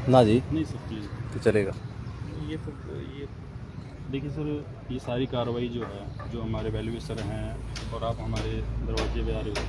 ना जी नहीं सकती तो चलेगा। ये देखिए सर, ये सारी कार्रवाई जो है, जो हमारे वैल्यूएशन हैं और आप हमारे दरवाजे पे आ रहे हो,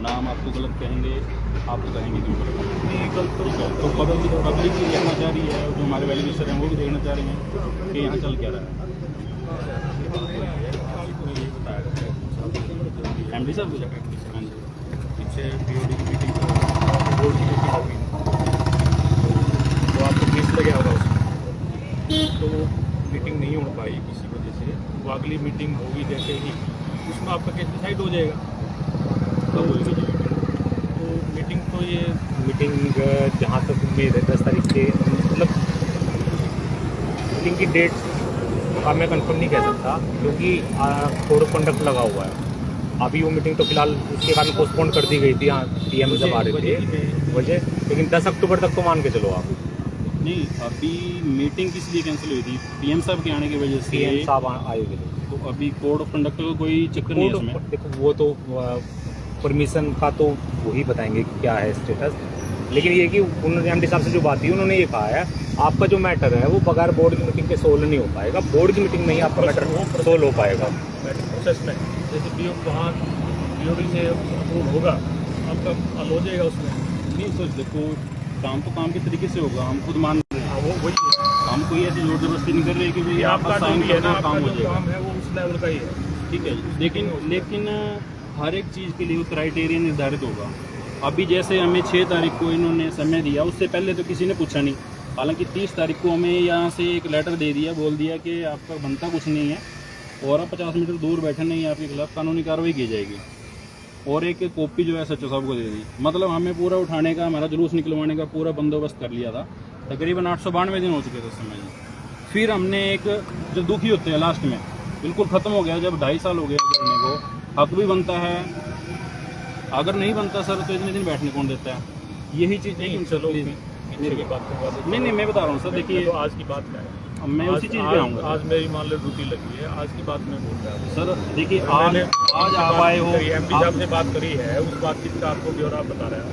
ना हम आपको गलत कहेंगे, आपको कहेंगे क्यों गलत तो पब्लिक भी देखना चाह रही है, जो हमारे वैल्यूएशन हैं वो भी देखना चाह रहे हैं कि यहाँ चल क्या रहा है। एमडी साहब हाँ जी, पीछे बीओडी की मीटिंग बोर्ड की मीटिंग होगी तो आपको केस लगे होगा उसमें, तो मीटिंग नहीं हो पाई किसी वजह से, वो अगली मीटिंग होगी जैसे ही उसमें आपका केस डिसाइड हो जाएगा। तो मीटिंग तो ये मीटिंग जहाँ तक उम्मीद है 10 तारीख के, मतलब मीटिंग की डेट का मैं कंफर्म नहीं कह सकता क्योंकि कोड ऑफ कंडक्ट लगा हुआ है। अभी वो मीटिंग तो फिलहाल उसके कारण पोस्टपोन कर दी गई थी, हाँ पीएम जब आ रहे थे वजह, लेकिन 10 अक्टूबर तक तो मान के चलो आप। नहीं, अभी मीटिंग किस लिए कैंसिल हुई थी? पीएम साहब के आने की वजह से। पीएम साहब आए हुए थे तो अभी कोड ऑफ कंडक्ट का कोई चक्कर नहीं है इसमें। देखो वो तो परमिशन का तो वही बताएंगे कि क्या है स्टेटस, लेकिन ये कि उन्होंने एमडी साहब से जो बात की उन्होंने ये कहा है आपका जो मैटर है वो बगैर बोर्ड की मीटिंग के सोल्व नहीं हो पाएगा, बोर्ड की मीटिंग में ही आपका मैटर सोल्व हो पाएगा। प्रोसेस में जैसे पी वहाँ बीओडी से अप्रूव होगा आपका हल हो जाएगा उसमें। नहीं सर देखो, काम तो काम के तरीके से होगा, हम खुद मान रहे हैं, वो वही हम कोई ऐसी जोर जबरदस्ती नहीं कर रहे कि भाई आपका जो साइन भी है कर ना, दो, काम आपका हो जो जाएगा। काम है वो उस लेवल का ही है, ठीक है, लेकिन हर एक चीज़ के लिए क्राइटेरिया निर्धारित होगा। अभी जैसे हमें 6 तारीख को इन्होंने समय दिया, उससे पहले तो किसी ने पूछा नहीं। हालांकि 30 तारीख को हमें यहाँ से एक लेटर दे दिया, बोल दिया कि आपका बनता कुछ नहीं है और आप 50 मीटर दूर बैठे नहीं, आपके खिलाफ कानूनी कार्रवाई की जाएगी। और एक कॉपी जो है सचिव साहब को दे दी। मतलब हमें पूरा उठाने का, हमारा जुलूस निकलवाने का पूरा बंदोबस्त कर लिया था। तकरीबन 892 दिन हो चुके थे उस समय जी। फिर हमने एक, जो दुखी होते हैं लास्ट में, बिल्कुल ख़त्म हो गया जब 2.5 साल हो गया करने को, हक भी बनता है। अगर नहीं बनता सर तो इतने दिन बैठने कौन देता है? यही चीज़ नहीं चलो मेरी की बात करवा देते नहीं, मैं बता रहा हूँ सर, देखिए तो आज की बात क्या है, मैं उसी चीज़ पे आऊँगा। आज मेरी मान लो ड्यूटी लगी है, आज की बात मैं बोल रहा हूँ सर देखिए, आज आप आए हो, एमडी साहब ने बात करी है, उस बातचीत का आपको ब्यौरा बता रहा है,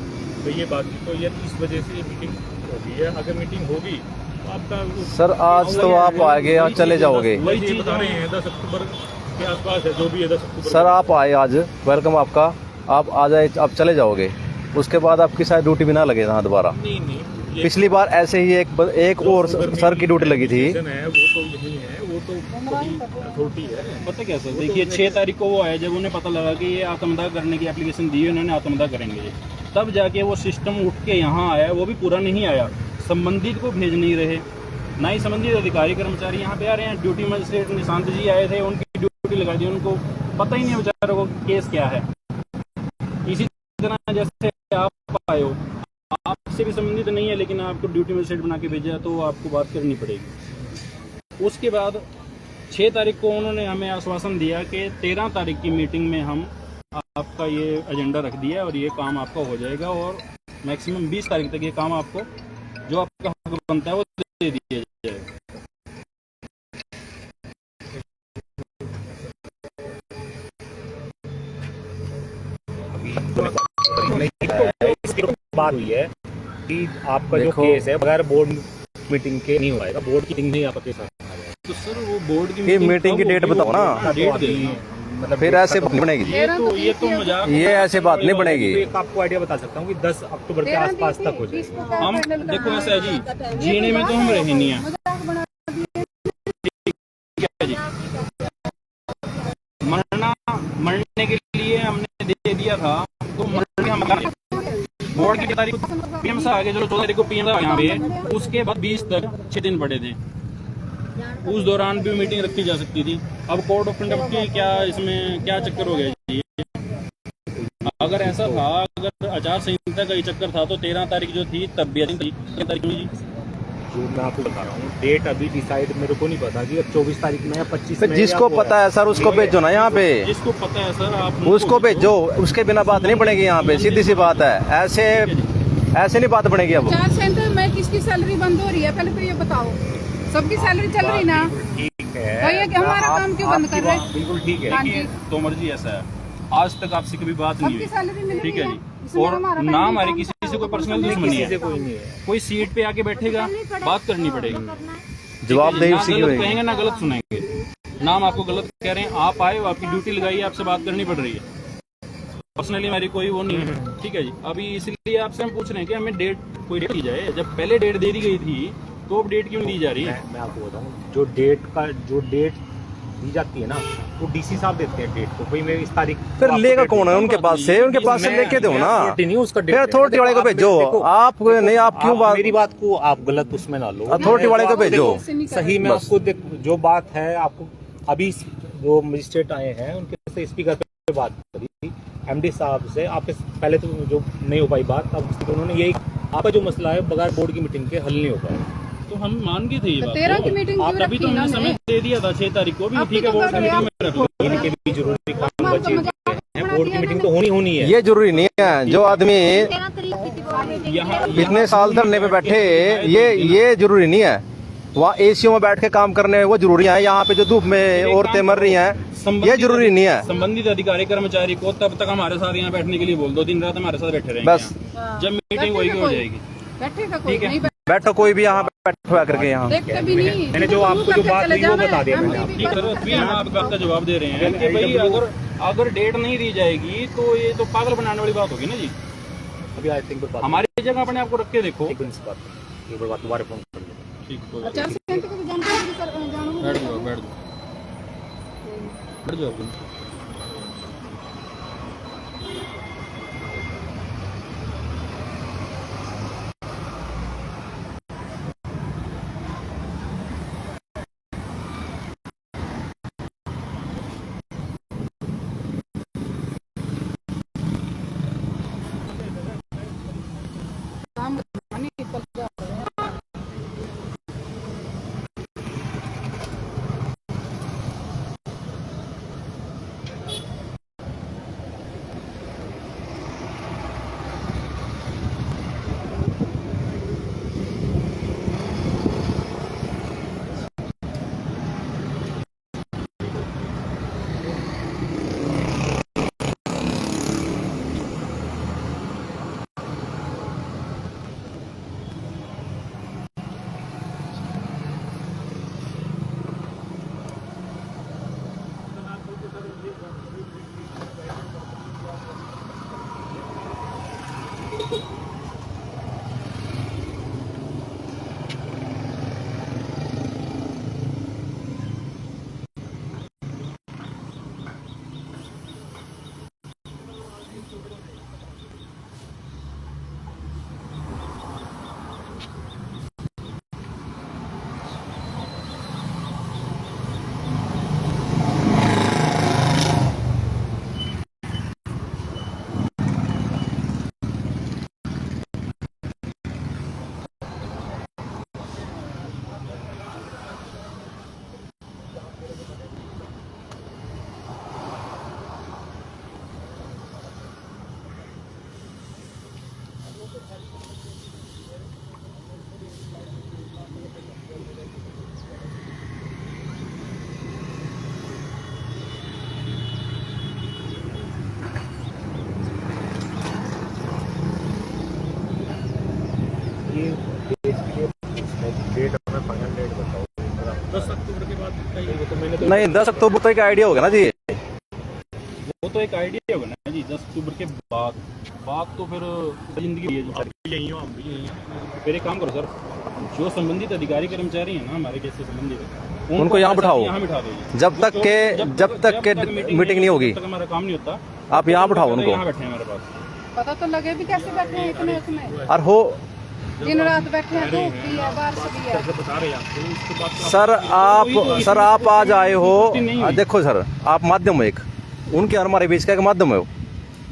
तो ये बातचीत तो ये इस वजह से मीटिंग होगी है। अगर मीटिंग होगी तो आपका सर आज तो आप आगे और चले जाओगे। वही चीज बता रहे हैं 10 अक्टूबर के आसपास है, जो भी है 10 अक्टूबर। सर आप आए आज, वेलकम आपका, आप आ जाए, आप चले जाओगे, उसके बाद आपकी शायद ड्यूटी भी ना लगे यहाँ दोबारा। नहीं पिछली बार ऐसे ही एक और सर की ड्यूटी लगी थी। वो तो यही है, वो तो अथॉरिटी है। पता क्या सर, देखिए 6 तारीख को वो आया, जब उन्हें पता लगा कि ये आत्मदाह करने की एप्लीकेशन दी है, उन्होंने आत्मदाह करेंगे, तब जाके वो सिस्टम उठ के यहाँ आया। वो भी पूरा नहीं आया, संबंधित को भेज नहीं रहे, ना ही संबंधित अधिकारी कर्मचारी यहाँ पे आ रहे हैं। ड्यूटी मजिस्ट्रेट निशांत जी आए थे, उनकी ड्यूटी लगा दी, उनको पता ही नहीं बेचारों को केस क्या है। इसी तरह जैसे आप आए हो, आपसे भी संबंधित नहीं है, लेकिन आपको ड्यूटी मजिस्ट्रेट बना के भेजा तो आपको बात करनी पड़ेगी। उसके बाद 6 तारीख को उन्होंने हमें आश्वासन दिया कि 13 तारीख की मीटिंग में हम आपका ये एजेंडा रख दिया और ये काम आपका हो जाएगा, और मैक्सिमम 20 तारीख तक ये काम आपको जो आपका हक बनता है वो दे दिया जाएगा। इसकी बात हुई है कि आपका जो केस है बगैर बोर्ड मीटिंग के नहीं हो पाएगा, बोर्ड की मीटिंग नहीं आपका केस आ जाएगा। तो सर वो बोर्ड की मीटिंग की डेट बताओ ना, डेट दे। मतलब फिर ऐसे बात नहीं बनेगी, ये तो मजाक, ये ऐसे बात नहीं बनेगी। एक आपको आइडिया बता सकता हूँ कि 10 अक्टूबर के आसपास तक हो जाएगा। हम देखो ऐसा है जी, जीने में तो हम रहे नहीं हैं, मरने के लिए हमने दे दिया था, तो मरने हम बोर्ड की तारीख पीएम से आगे, चलो 14 तारीख को पीएम यहाँ पे, उसके बाद 20 तक 6 दिन पड़े थे। उस दौरान भी मीटिंग रखी जा सकती थी। अब कोड ऑफ कंडक्ट की क्या, इसमें क्या चक्कर हो गया जी? अगर ऐसा था, अगर आचार संहिता का ही चक्कर था तो 13 तारीख जो थी तब भी 13 तारीख हुई। जो मैं आपको बता रहा हूँ डेट अभी डिसाइड मेरे को नहीं पता कि 24 तारीख में या 25 में। जिसको पता है सर उसको भेजो ना यहाँ पे, जिसको पता है सर आप उसको भेजो, उसके बिना बात नहीं बनेगी यहाँ पे, सीधी सी बात है। ऐसे नहीं बात बनेगी। अब चार सेंटर में किसकी सैलरी बंद हो रही है, पहले तो ये बताओ। सबकी सैलरी चल रही ना, ठीक है, भैया कि हमारा काम क्यों बंद कर रहे हैं? बिल्कुल ठीक है। हाँ जी, तो मर्जी ऐसा है, आज तक आपसे कभी बात नहीं सबकी सैलरी हुई, मिल ठीक रही है है, जी। इसमें और हमारा ना टाइम हमारी काम किसी करना से कोई है, पर्सनल तो दुश्मनी किसी से है, कोई नहीं है। कोई सीट पे आके बैठेगा, बात करनी पड़ेगी, जवाबदेही ना उसी की गलत होगी। कहेंगे ना गलत सुनेंगे। ना हम आपको गलत कह रहे हैं, आप आए हो, आपकी ड्यूटी लगाई है, आपसे बात करनी पड़ रही है। पर्सनली हमारी कोई वो नहीं है, ठीक है जी। अभी इसलिए आपसे हम पूछ रहे हैं कि हमें डेट, कोई डेट दी जाए। जब पहले डेट दे दी गई थी तो अब डेट क्यों नहीं दी जा रही है? मैं आपको बताऊं, जो डेट दी जाती है ना, वो डीसी साहब देते हैं डेट को, भाई मैं इस तारीख फिर को लेगा आपको कौन है? डेट उनके पास से लेके दो ना। अथॉरिटी नहीं उसका फिर अथॉरिटी वाले को भेजो। आप नहीं, आप क्यों बात, मेरी बात को आप गलत उसमें ना लो। अथॉरिटी वाले को भेजो। सही में बस। आपको जो बात है, आपको अभी जो मजिस्ट्रेट आए हैं उनके से स्पीकर पे बात करी, एमडी साहब से। आपके पहले तो जो नहीं हो पाई बात, अब उन्होंने यही, आपका जो मसला है बगैर बोर्ड की मीटिंग के हल नहीं हो पाया। तो हम मान गए थे ये बात। 13 की मीटिंग आप क्यों तभी तो रखी हमने समय दे दिया था 6 तारीख को भी, आप ठीक है तो बोर्ड कर की रहे मीटिंग में रख लो। इनके भी जरूरी काम बचे हुए हैं, बोर्ड की मीटिंग तो होनी है। ये जरूरी नहीं है। जो आदमी यहाँ इतने साल धरने पे बैठे, ये जरूरी नहीं है। वहाँ एसीओ में बैठ के काम करने वो जरूरी है। यहाँ पे जो धूप में औरतें मर रही हैं, ये जरूरी नहीं है। संबंधित अधिकारी कर्मचारी को तब तक हमारे साथ यहाँ बैठने के लिए बोल दो, दिन रात हमारे साथ बैठे रहेंगे बस। यहाँ। जब मीटिंग होगी हो जाएगी। बैठेगा कोई ठीक है। नहीं बैठो कोई भी यहाँ बैठो करके यहाँ। देखते भी नहीं। मैंने जो आपको जो बात हुई वो बता दिया मैंने आपको। ठीक है, तो फिर हम आपका आपका जवाब दे रहे हैं कि भाई अगर डेट नहीं दी जाएगी तो ये तो पागल बनाने वाली बात होगी ना जी। अभी आई थिंक हमारी जगह अपने आपको रख के देखो। एक बात दोबारा फोन कर लो। ठीक, कोई बात 50 घंटे को जानकारी जानू नहीं। बैठ जाओ, बैठ जाओ, बैठ जाओ तुम। काम नहीं निकल जा रहा है। डेट हमें फाइनल डेट बताओ। 10 अक्टूबर के बाद बताइए। वो तो मैंने नहीं, 10 अक्टूबर तो एक आइडिया होगा ना जी। वो तो एक आइडिया होगा ना जी। 10 अक्टूबर के बाद तो फिर जिंदगी है जी सर। यही हो, हम भी यही हैं। फिर एक काम करो सर, जो संबंधित अधिकारी कर्मचारी हैं ना हमारे जैसे संबंधित है, उनको यहाँ बिठाओ। यहाँ बिठा दो। जब तक के मीटिंग नहीं होगी, तब तक हमारा काम नहीं होता। आप यहाँ बिठाओ उनको। यहाँ बैठे हैं हमारे पास। पता तो लगे भी कैसे बैठे हैं इतने उसमें, और हो दिन रात बैठे हैं, धूप भी है, बारिश भी है। बता रहे हैं आपको। उसके बाद सर आप आज आए हो। देखो सर, आप माध्यम हो एक, उनके और हमारे बीच का एक माध्यम है,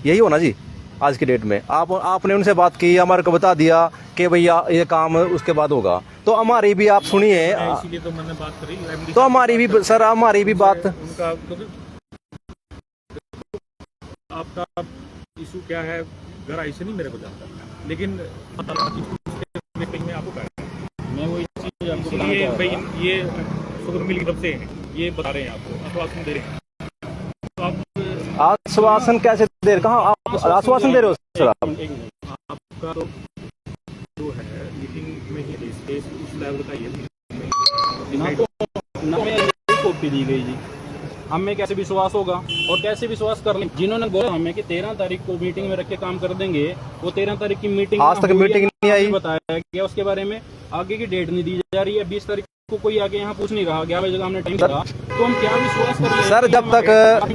यही हो ना जी। आज की डेट में आपने उनसे बात की, हमारे को बता दिया कि भैया ये काम उसके बाद होगा, तो हमारी भी आप सुनिए। इसीलिए तो मैंने बात करी। तो हमारी भी सर, हमारी भी बात, उनका आपका इशू क्या है गहराई से नहीं मेरे को जानता, लेकिन मीटिंग में आपको मैं वो चीज़ आपको बताना ये चाह रहा भाई था। ये शुक्र मिल की तरफ से ये बता रहे हैं आपको, आश्वासन दे रहे हैं। तो आप आश्वासन कैसे दे, कहाँ आप आश्वासन दे रहे हो सर आप? आपका तो जो है मीटिंग में ही स्पेस उस लेवल का ये ना में यही कॉपी दी गई जी, हमें कैसे विश्वास होगा और कैसे विश्वास कर लें? जिन्होंने बोला हमें कि 13 तारीख को मीटिंग में रख के काम कर देंगे, वो 13 तारीख की मीटिंग आज तक मीटिंग नहीं आई, बताया गया उसके बारे में, आगे की डेट नहीं दी जा रही है। 20 तारीख को कोई आगे यहाँ पूछ नहीं रहा, 11 बजे का हमने टाइम दिया, तो हम क्या विश्वास कर रहे हैं? सर जब तक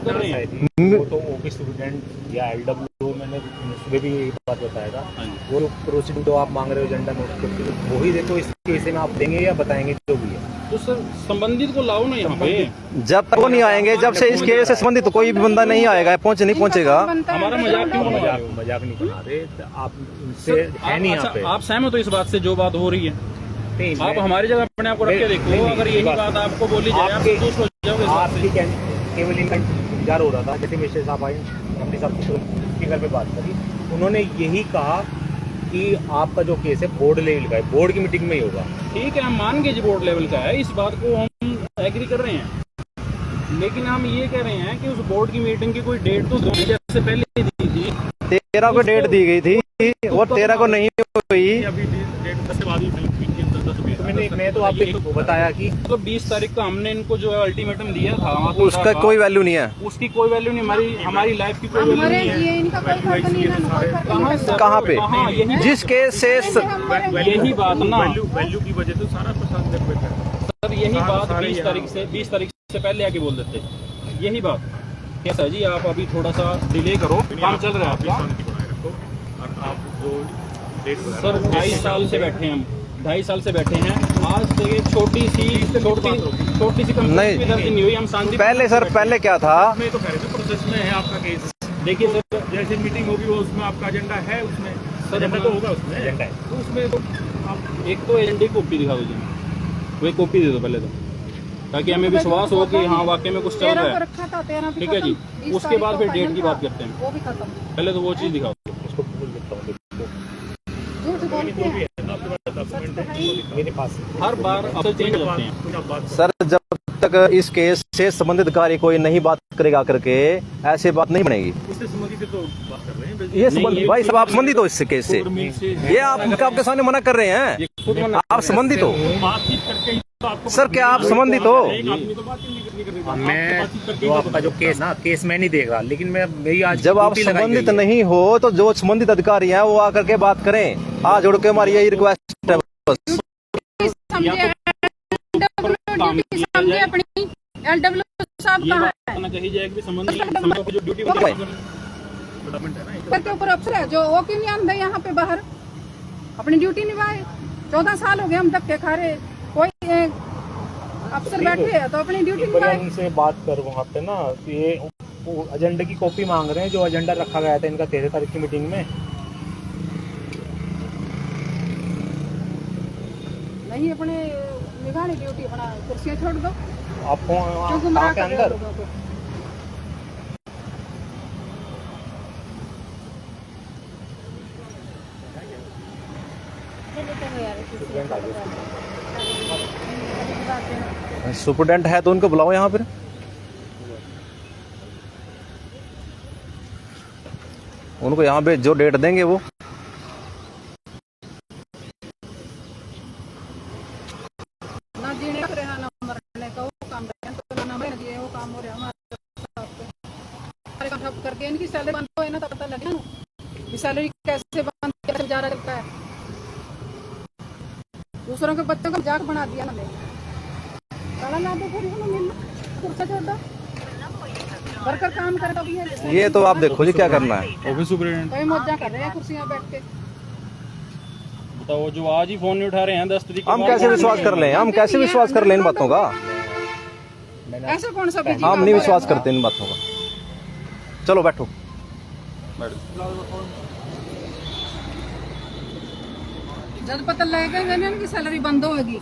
कर रहे हैं वो तो ऑफिस स्टूडेंट या LW मैंने सुबह भी यही बात बताया था, वो प्रोसीड्यूर जो आप मांग रहे हो एजेंडा नोट वही देखो इस केस में आप देंगे या बताएंगे जो भी है। तो सर संबंधित को लाओ ना यहाँ पे। जब तक वो नहीं आएंगे, जब से इस केस से संबंधित तो कोई भी बंदा नहीं आएगा, नहीं पहुंचेगा। हमारा मजाक क्यों बना रहे हो? मजाक नहीं बना रहे, आप उनसे है नहीं यहाँ पे। आप सहमत हो इस बात से जो बात हो रही है? नहीं, आप हमारी जगह अपने आप को रख के देखो, अगर यही बात आपको बोली जाए आप संतुष्ट हो जाओगे इस बात से? आपकी केवल इनका इंतजार हो रहा था, जैसे मिस्टर साहब आए एमडी साहब के घर पे बात करी, उन्होंने यही कहा कि आपका जो केस है बोर्ड लेवल का है, बोर्ड की मीटिंग में ही होगा। ठीक है, हम मान गए जी बोर्ड लेवल का है, इस बात को हम एग्री कर रहे हैं, लेकिन हम ये कह रहे हैं कि उस बोर्ड की मीटिंग की कोई डेट तो 2 महीने से पहले दी थी। 13 को डेट दी गई थी और 13 को नहीं हुई। अभी डेट 10 से बाद ही मैं तो आपको बताया कि मतलब 20 तारीख को हमने इनको जो है अल्टीमेटम दिया था, उसका कोई वैल्यू नहीं है, उसकी कोई वैल्यू नहीं, हमारी लाइफ की कोई वैल्यू हमारे नहीं है। ये इनका कोई फर्क नहीं है ना, कोई फर्क नहीं है। कहाँ पे? कहाँ? यही जिस केस से यही बात ना वैल्यू की वजह से सारा प्रशासन देख बैठा है। सर, यही बात 20 तारीख से पहले आके बोल देते, यही बात। कैसा जी, आप अभी थोड़ा सा डिले करो, काम चल रहा है आपका। सर 2.5 साल से बैठे हैं हम, 2.5 साल से बैठे हैं, आज से छोटी सी नहीं। नहीं हुई, हम शांति पहले सर पहले क्या था, मैं तो कह रहे थे प्रोसेस में है आपका केस। देखिए सर, जैसे मीटिंग होगी वो उसमें आपका एजेंडा है, उसमें एजेंडा तो होगा, उसमें एजेंडा है, तो उसमें तो आप एक तो एजेंडे की कॉपी दिखा दीजिए, वो एक कॉपी दे दो पहले तो, ताकि हमें विश्वास हो कि हाँ वाकई में कुछ चल 13 रहा को है। रखा था, 13 भी ठीक है जी, खत्म, 20 उसके बाद फिर तारीख डेट की को बात करते हैं, वो भी खत्म। पहले तो वो चीज़ दिखाओ। उसको बोल देता हूँ, झूठ बोलते हैं, मेरे पास हर बार अफसर चेंज हो जाते हैं। सर जब तक इस केस से संबंधित अधिकारी कोई नहीं बात करेगा करके ऐसे बात नहीं बनेगी। इससे संबंधित तो बात कर रहे हैं, ये संबंधित भाई सब आप संबंधित हो इस केस से, ये आप आपके सामने मना कर रहे हैं, आप संबंधित हो बातचीत करके आपको सर, क्या आप संबंधित हो? एक आदमी तो बात ही नहीं करनी कर मैं जो आपका जो केस ना, केस मैं नहीं देख रहा, लेकिन मैं मेरी आज जब आप ड्यूटी लगाई संबंधित गई है। नहीं हो तो जो संबंधित अधिकारी हैं वो आकर के बात करें। आज जोड़ के हमारी यही रिक्वेस्ट है बस। समझे ड्यूटी समझे अपनी। LW साहब ये कहाँ बात है? करना कही जाए कि संबंधित जो ड्यूटी सर के ऊपर अफसर है जो वो क्यों नहीं आंदे यहाँ पे बाहर अपनी ड्यूटी निभाए। 14 साल हो गए हम धक्के खा रहे, कोई अफसर बैठे हैं तो अपनी ड्यूटी एक बार निभाए। उनसे बात कर वहाँ पे ना, तो ये एजेंडे की कॉपी मांग रहे हैं जो एजेंडा रखा गया था इनका 13 तारीख की मीटिंग में। नहीं अपने निभानी ड्यूटी, अपना कुर्सियाँ छोड़ दो। आपको क्यों गुमराह कहाँ के कर रहे हो अंदर लोगों को? सुपरडेंट है तो उनको बुलाओ यहाँ पर। उनको यहाँ पे जो डेट देंगे वो ना जीने का रहा ना मरने का, वो काम रहे तो ना मरने दिए, वो काम हो रहा हमारे काम ठप करके इनकी सैलरी बंद हो ना, तो पता लगे ना कि सैलरी कैसे बंद, कैसे गुजारा करता है। दूसरों के बच्चों का मजाक बना दिया ना, काला ला दो फिर मिल कुर्सा छोड़ दो, वर्कर काम करता भी है। ये तो आप देखो जी क्या करना है। ऑफिस सुपरिटेंडेंट कई मौजा कर रहे हैं कुर्सियां बैठ के। बताओ, जो आज ही फोन नहीं उठा रहे हैं 10 तारीख हम कैसे विश्वास कर लें, हम कैसे विश्वास कर लें इन बातों का? ऐसा कौन सा बिजी हम काम नहीं हो विश्वास रहा है? करते इन बातों का। चलो बैठो। जब पता लगेगा कि सैलरी बंद होगी